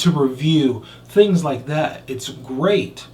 to review, things like that. It's great.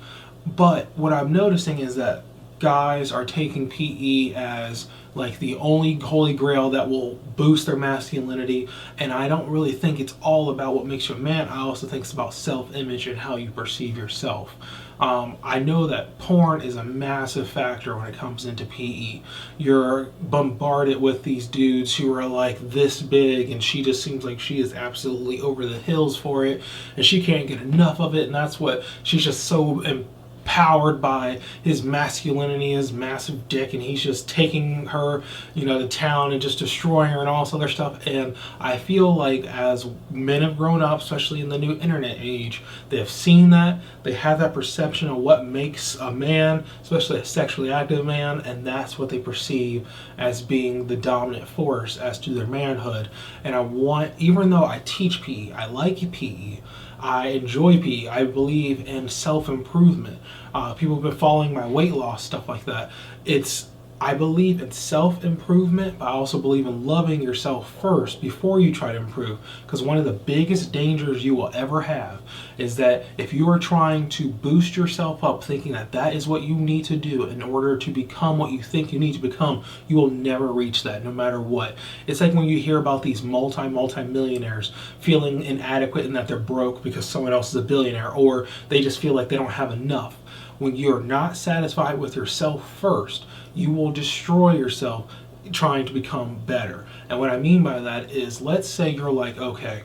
But what I'm noticing is that guys are taking PE as like the only holy grail that will boost their masculinity, and I don't really think it's all about what makes you a man. I also think it's about self-image and how you perceive yourself. I know that porn is a massive factor when it comes into PE. You're bombarded with these dudes who are like this big, and she just seems like she is absolutely over the hills for it, and she can't get enough of it, and that's what she's just so powered by his masculinity, his massive dick, and he's just taking her, to town and just destroying her and all this other stuff. And I feel like as men have grown up, especially in the new internet age, they have seen that, they have that perception of what makes a man, especially a sexually active man, and that's what they perceive as being the dominant force as to their manhood. And even though I teach PE, I like PE, I enjoy PE, I believe in self-improvement. People have been following my weight loss, stuff like that. I believe in self-improvement, but I also believe in loving yourself first before you try to improve. Because one of the biggest dangers you will ever have is that if you are trying to boost yourself up, thinking that that is what you need to do in order to become what you think you need to become, you will never reach that, no matter what. It's like when you hear about these multi-millionaires feeling inadequate and that they're broke because someone else is a billionaire, or they just feel like they don't have enough. When you're not satisfied with yourself first, you will destroy yourself trying to become better. And what I mean by that is, let's say you're like, okay,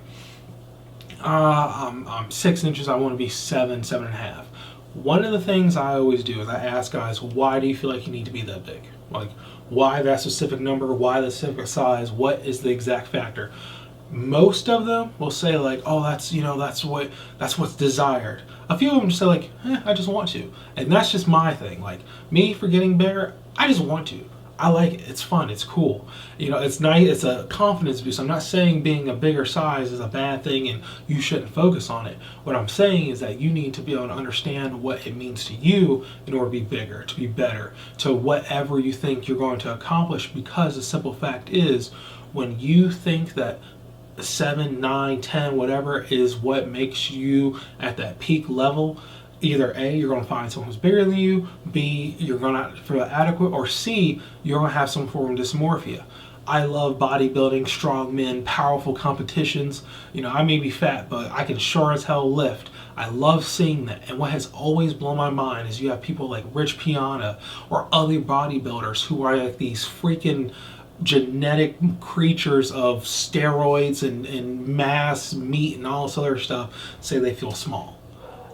I'm 6 inches, I want to be 7.5. One of the things I always do is I ask guys, why do you feel like you need to be that big? Like, why that specific number? Why the specific size? What is the exact factor? Most of them will say like, oh, that's what's desired. A few of them just say like, I just want to. And that's just my thing. Like, me for getting bigger, I just want to. I like it. It's fun. It's cool. It's nice. It's a confidence boost. I'm not saying being a bigger size is a bad thing and you shouldn't focus on it. What I'm saying is that you need to be able to understand what it means to you in order to be bigger, to be better, to whatever you think you're going to accomplish. Because the simple fact is, when you think that 7, 9, 10, whatever is what makes you at that peak level, either A, you're going to find someone who's bigger than you, B, you're going to feel adequate, or C, you're going to have some form of dysmorphia. I love bodybuilding, strong men, powerful competitions. I may be fat, but I can sure as hell lift. I love seeing that. And what has always blown my mind is you have people like Rich Piana or other bodybuilders who are like these freaking genetic creatures of steroids and mass meat and all this other stuff, say they feel small.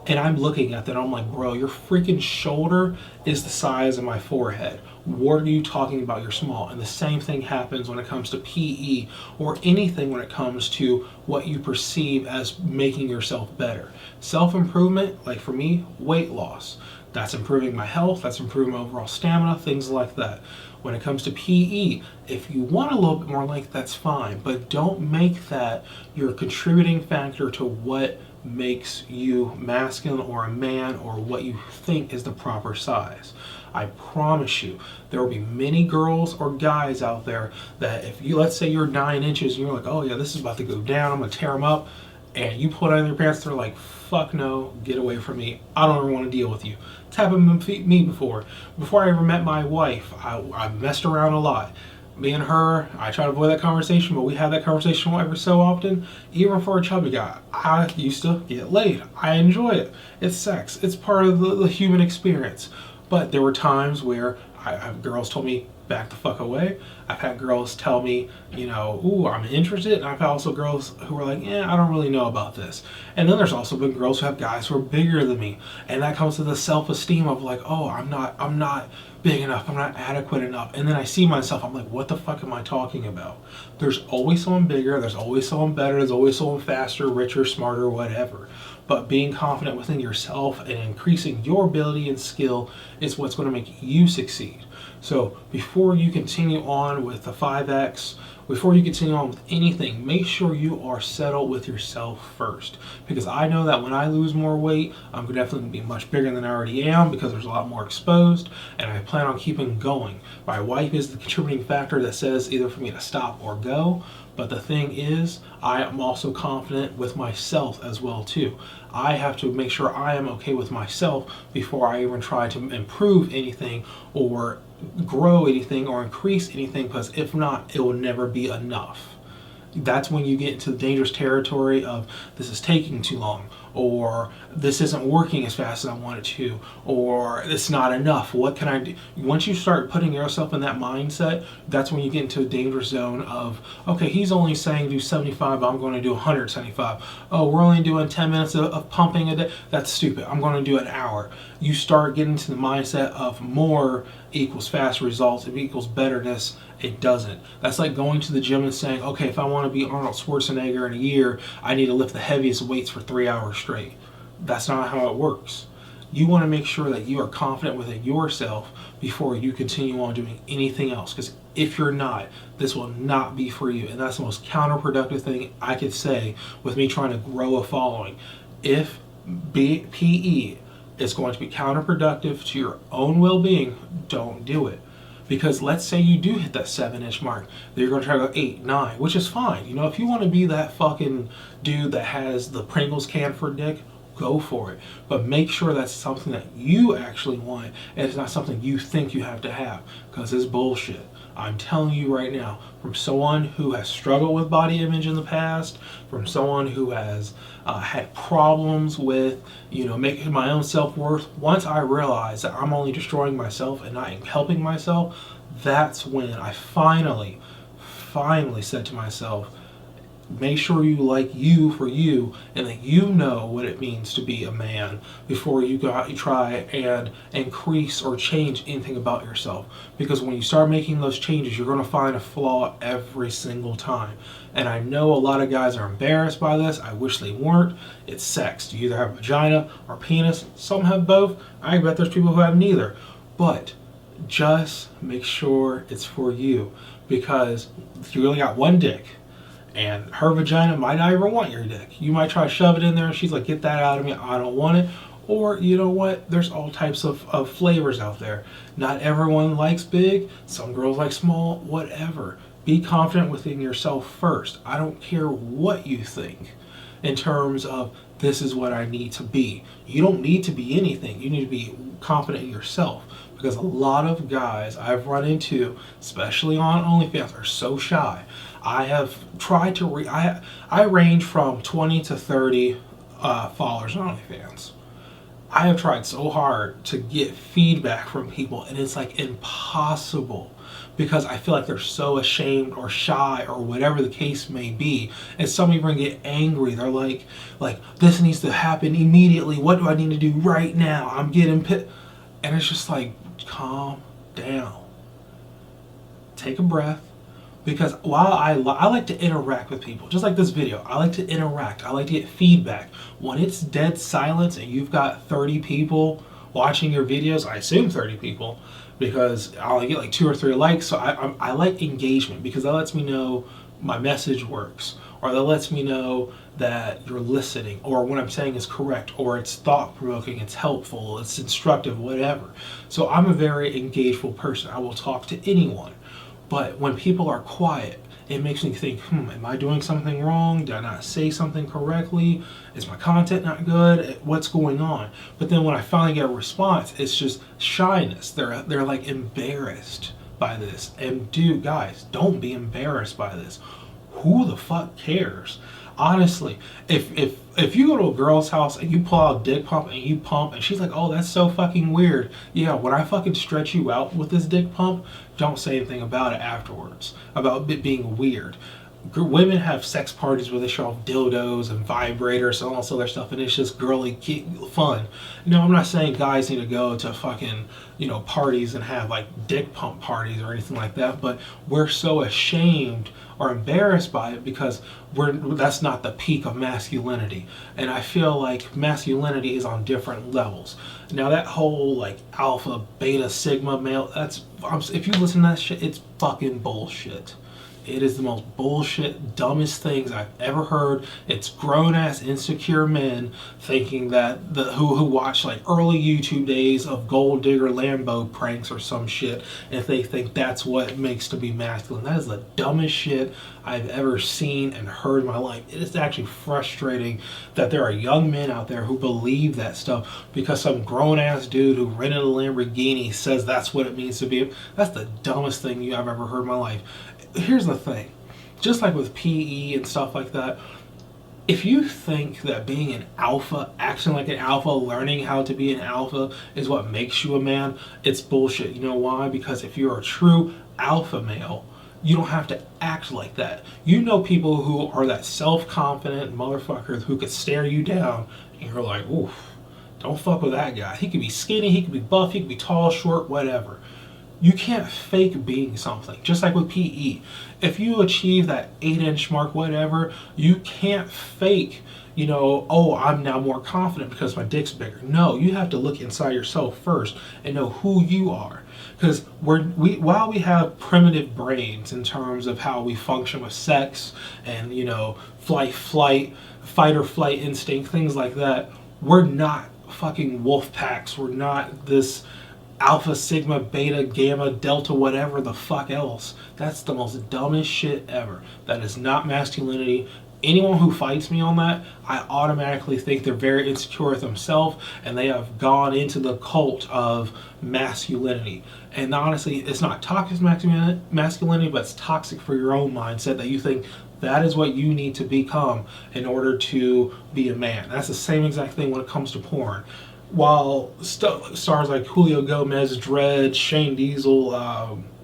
And I'm looking at that, I'm like, bro, your freaking shoulder is the size of my forehead. What are you talking about? You're small. And the same thing happens when it comes to PE or anything when it comes to what you perceive as making yourself better. Self-improvement, like for me, weight loss. That's improving my health, that's improving my overall stamina, things like that. When it comes to PE, if you want a little bit more length, that's fine, but don't make that your contributing factor to what makes you masculine or a man or what you think is the proper size. I promise you, there will be many girls or guys out there that if you, let's say you're 9 inches and you're like, oh yeah, this is about to go down, I'm gonna tear them up, and you pull it out of your pants, they're like, fuck no, get away from me, I don't ever want to deal with you. It's happened to me before. Before I ever met my wife, I messed around a lot. Me and her, I try to avoid that conversation, but we have that conversation every so often. Even for a chubby guy, I used to get laid. I enjoy it. It's sex. It's part of the human experience. But there were times where girls told me, back the fuck away. I've had girls tell me, ooh, I'm interested. And I've had also girls who are like, I don't really know about this. And then there's also been girls who have guys who are bigger than me. And that comes to the self-esteem of like, oh, I'm not big enough, I'm not adequate enough. And then I see myself, I'm like, what the fuck am I talking about? There's always someone bigger, there's always someone better, there's always someone faster, richer, smarter, whatever. But being confident within yourself and increasing your ability and skill is what's going to make you succeed. So before you continue on with the 5X, before you continue on with anything, make sure you are settled with yourself first. Because I know that when I lose more weight, I'm definitely going to be much bigger than I already am because there's a lot more exposed, and I plan on keeping going. My wife is the contributing factor that says either for me to stop or go. But the thing is, I am also confident with myself as well too. I have to make sure I am okay with myself before I even try to improve anything or grow anything or increase anything, because if not, it will never be enough. That's when you get into the dangerous territory of this is taking too long, or this isn't working as fast as I want it to, or it's not enough. What can I do? Once you start putting yourself in that mindset, that's when you get into a dangerous zone of, okay, he's only saying do 75, I'm going to do 175. Oh, we're only doing 10 minutes of pumping a day. That's stupid. I'm going to do an hour. You start getting to the mindset of more equals fast results, it equals betterness. It doesn't. That's like going to the gym and saying, okay, if I want to be Arnold Schwarzenegger in a year, I need to lift the heaviest weights for 3 hours straight. That's not how it works. You want to make sure that you are confident within yourself before you continue on doing anything else. Because if you're not, this will not be for you. And that's the most counterproductive thing I could say with me trying to grow a following. If PE is going to be counterproductive to your own well-being, don't do it. Because let's say you do hit that 7-inch mark, then you're going to try to go 8, 9, which is fine. You know, if you want to be that fucking dude that has the Pringles can for dick, go for it. But make sure that's something that you actually want, and it's not something you think you have to have, because it's bullshit. I'm telling you right now, from someone who has struggled with body image in the past, from someone who has had problems with, making my own self-worth, once I realized that I'm only destroying myself and not helping myself, that's when I finally said to myself, make sure you like you for you, and that you know what it means to be a man before you try and increase or change anything about yourself. Because when you start making those changes, you're going to find a flaw every single time. And I know a lot of guys are embarrassed by this. I wish they weren't. It's sex. You either have a vagina or penis. Some have both. I bet there's people who have neither. But just make sure it's for you, because you only got one dick, and her vagina might not even want your dick. You might try to shove it in there and she's like, get that out of me, I don't want it. Or, you know what, there's all types of flavors out there. Not everyone likes big, some girls like small, whatever. Be confident within yourself first. I don't care what you think in terms of this is what I need to be. You don't need to be anything. You need to be confident in yourself. Because a lot of guys I've run into, especially on OnlyFans, are so shy. I have tried to I range from 20 to 30 followers on OnlyFans. I have tried so hard to get feedback from people, and it's like impossible, because I feel like they're so ashamed or shy or whatever the case may be. And some even get angry. They're like this needs to happen immediately. What do I need to do right now? I'm getting pissed. And it's just like, calm down. Take a breath. Because while I like to interact with people, just like this video, I like to interact. I like to get feedback. When it's dead silence and you've got 30 people watching your videos, I assume 30 people, because I only get like 2 or 3 likes. So I like engagement, because that lets me know my message works, or that lets me know that you're listening, or what I'm saying is correct, or it's thought-provoking, it's helpful, it's instructive, whatever. So I'm a very engageful person. I will talk to anyone. But when people are quiet, it makes me think, am I doing something wrong? Did I not say something correctly? Is my content not good? What's going on? But then when I finally get a response, it's just shyness. They're like embarrassed by this. And dude, guys, don't be embarrassed by this. Who the fuck cares? Honestly, if you go to a girl's house and you pull out a dick pump and you pump and she's like, oh, that's so fucking weird. Yeah, when I fucking stretch you out with this dick pump, don't say anything about it afterwards, about it being weird. Women have sex parties where they show off dildos and vibrators and all this other stuff, and it's just girly fun. No, I'm not saying guys need to go to fucking, parties and have like dick pump parties or anything like that, but we're so ashamed or embarrassed by it because that's not the peak of masculinity. And I feel like masculinity is on different levels. Now that whole like alpha, beta, sigma male, if you listen to that shit, it's fucking bullshit. It is the most bullshit, dumbest things I've ever heard. It's grown ass insecure men thinking that who watch like early YouTube days of gold digger Lambo pranks or some shit, and if they think that's what it makes to be masculine. That is the dumbest shit I've ever seen and heard in my life. It is actually frustrating that there are young men out there who believe that stuff because some grown ass dude who rented a Lamborghini says that's what it means to be. That's the dumbest thing I've ever heard in my life. Here's the thing, just like with PE and stuff like that, if you think that being an alpha, acting like an alpha, learning how to be an alpha is what makes you a man, it's bullshit. You know why? Because if you're a true alpha male, you don't have to act like that. You know people who are that self-confident motherfuckers who could stare you down and you're like, oof, don't fuck with that guy. He could be skinny, he could be buff, he could be tall, short, whatever. You can't fake being something. Just like with PE. If you achieve that 8-inch mark, whatever, you can't fake, oh, I'm now more confident because my dick's bigger. No, you have to look inside yourself first and know who you are. Because while we have primitive brains in terms of how we function with sex and, fight or flight instinct, things like that, we're not fucking wolf packs. We're not this alpha, sigma, beta, gamma, delta, whatever the fuck else. That's the most dumbest shit ever. That is not masculinity. Anyone who fights me on that, I automatically think they're very insecure with themselves and they have gone into the cult of masculinity. And honestly, it's not toxic masculinity, but it's toxic for your own mindset that you think that is what you need to become in order to be a man. That's the same exact thing when it comes to porn. While stars like Julio Gomez, Dredd, Shane Diesel,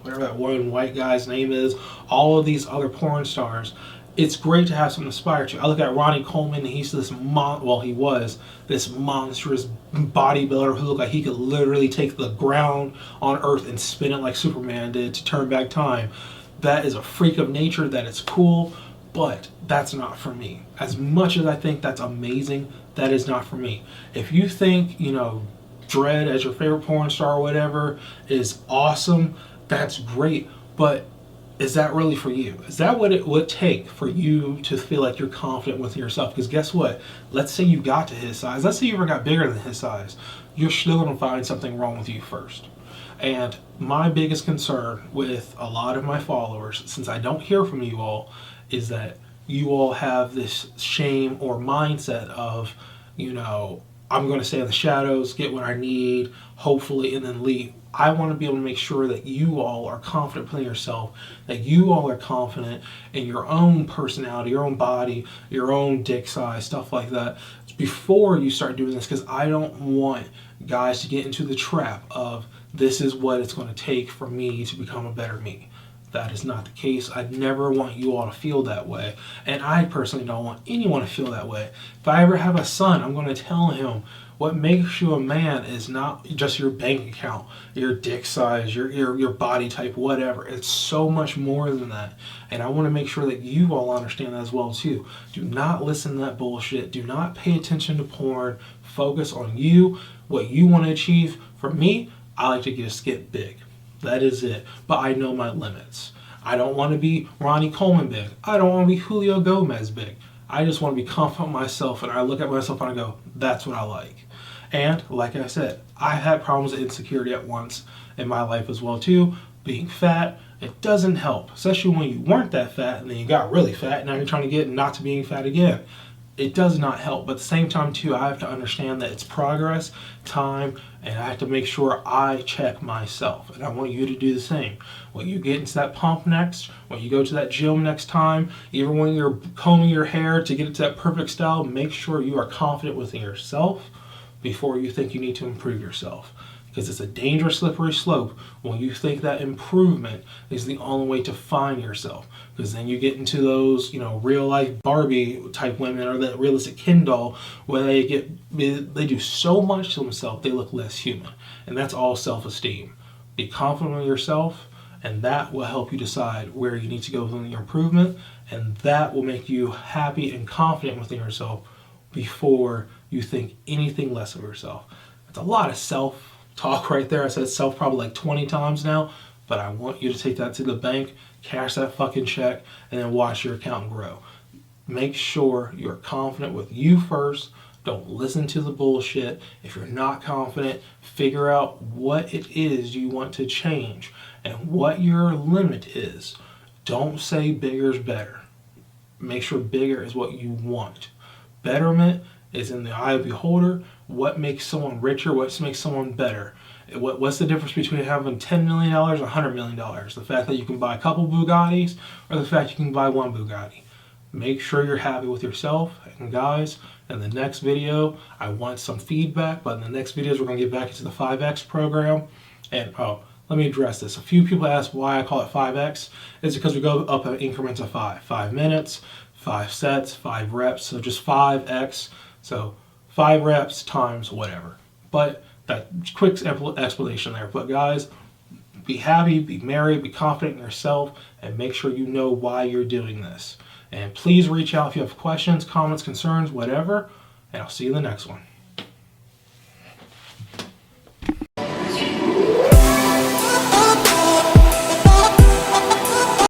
whatever that one white guy's name is, all of these other porn stars, it's great to have someone to aspire to. I look at Ronnie Coleman, and he's this he was this monstrous bodybuilder who looked like he could literally take the ground on Earth and spin it like Superman did to turn back time. That is a freak of nature, that is cool, but that's not for me. As much as I think that's amazing, that is not for me. If you think, Dredd as your favorite porn star or whatever is awesome, that's great, but is that really for you? Is that what it would take for you to feel like you're confident with yourself? Because guess what? Let's say you got to his size. Let's say you ever got bigger than his size. You're still going to find something wrong with you first. And my biggest concern with a lot of my followers, since I don't hear from you all, is that you all have this shame or mindset of, I'm going to stay in the shadows, get what I need, hopefully, and then leave. I want to be able to make sure that you all are confident within yourself, that you all are confident in your own personality, your own body, your own dick size, stuff like that, before you start doing this, because I don't want guys to get into the trap of this is what it's going to take for me to become a better me. That is not the case. I'd never want you all to feel that way. And I personally don't want anyone to feel that way. If I ever have a son, I'm going to tell him what makes you a man is not just your bank account, your dick size, your body type, whatever. It's so much more than that. And I want to make sure that you all understand that as well too. Do not listen to that bullshit. Do not pay attention to porn. Focus on you, what you want to achieve. For me, I like to just get big. That is it. But I know my limits. I don't want to be Ronnie Coleman big. I don't want to be Julio Gomez big. I just want to be confident in myself, and I look at myself and I go, that's what I like. And like I said, I had problems with insecurity at once in my life as well too. Being fat, it doesn't help, especially when you weren't that fat and then you got really fat and now you're trying to get not to being fat again. It does not help, but at the same time too, I have to understand that it's progress, time, and I have to make sure I check myself. And I want you to do the same. When you get into that pump next, when you go to that gym next time, even when you're combing your hair to get it to that perfect style, make sure you are confident within yourself before you think you need to improve yourself. Because it's a dangerous slippery slope when you think that improvement is the only way to find yourself. Because then you get into those, real life Barbie type women or that realistic Ken doll where they do so much to themselves they look less human. And that's all self-esteem. Be confident in yourself, and that will help you decide where you need to go within your improvement, and that will make you happy and confident within yourself before you think anything less of yourself. It's a lot of self-talk right there. I said self probably like 20 times now, but I want you to take that to the bank, cash that fucking check, and then watch your account grow. Make sure you're confident with you first. Don't listen to the bullshit. If you're not confident, figure out what it is you want to change and what your limit is. Don't say bigger is better. Make sure bigger is what you want. Betterment is in the eye of the beholder. What makes someone richer? What makes someone better? What's the difference between having $10 million and $100 million? The fact that you can buy a couple Bugattis or the fact you can buy one Bugatti? Make sure you're happy with yourself. And guys, in the next video, I want some feedback. But in the next videos, we're going to get back into the 5X program. And let me address this. A few people ask why I call it 5X. It's because we go up in increments of 5. 5 minutes, 5 sets, 5 reps. So just 5X. So 5 reps times whatever. But that quick explanation there. But guys, be happy, be merry, be confident in yourself, and make sure you know why you're doing this. And please reach out if you have questions, comments, concerns, whatever. And I'll see you in the next one.